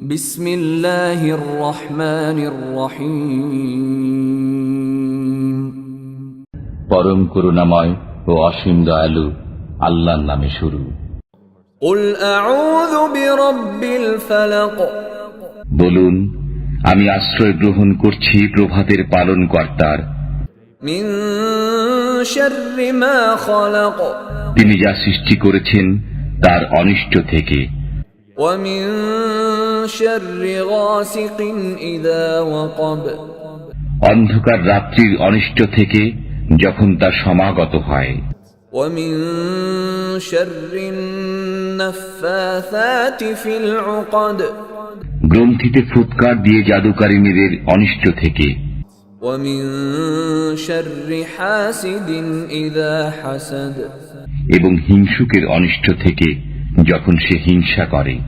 বিসমিল্লাহির রহমানির রহিম। পরম করুণাময় ও অসীম দয়ালু আল্লাহর নামে শুরু। কুল আউযু বিরাব্বিল ফালাক। বলুন, আমি আশ্রয় গ্রহণ করছি প্রভাতের পালনকর্তার। মিন শাররি মা খালাক। তিনি যা সৃষ্টি করেছেন তার অনিষ্ট থেকে। ওয়া মিন শাররি গাসিকিন ইযা ওয়াকাব। অন্ধকার রাত্রির অনিষ্ট থেকে যখন তা সমাগত হয়। ওয়া মিন শাররিন নাফফাসাতি ফিল উকাদ। গ্রন্থিতে ফুৎকার দিয়ে জাদুকারিনীদের অনিষ্ট থেকে। ওয়া মিন শাররি হাসিদিন ইযা হাসাদ। এবং হিংসুকের অনিষ্ট থেকে যখন সে হিংসা করে।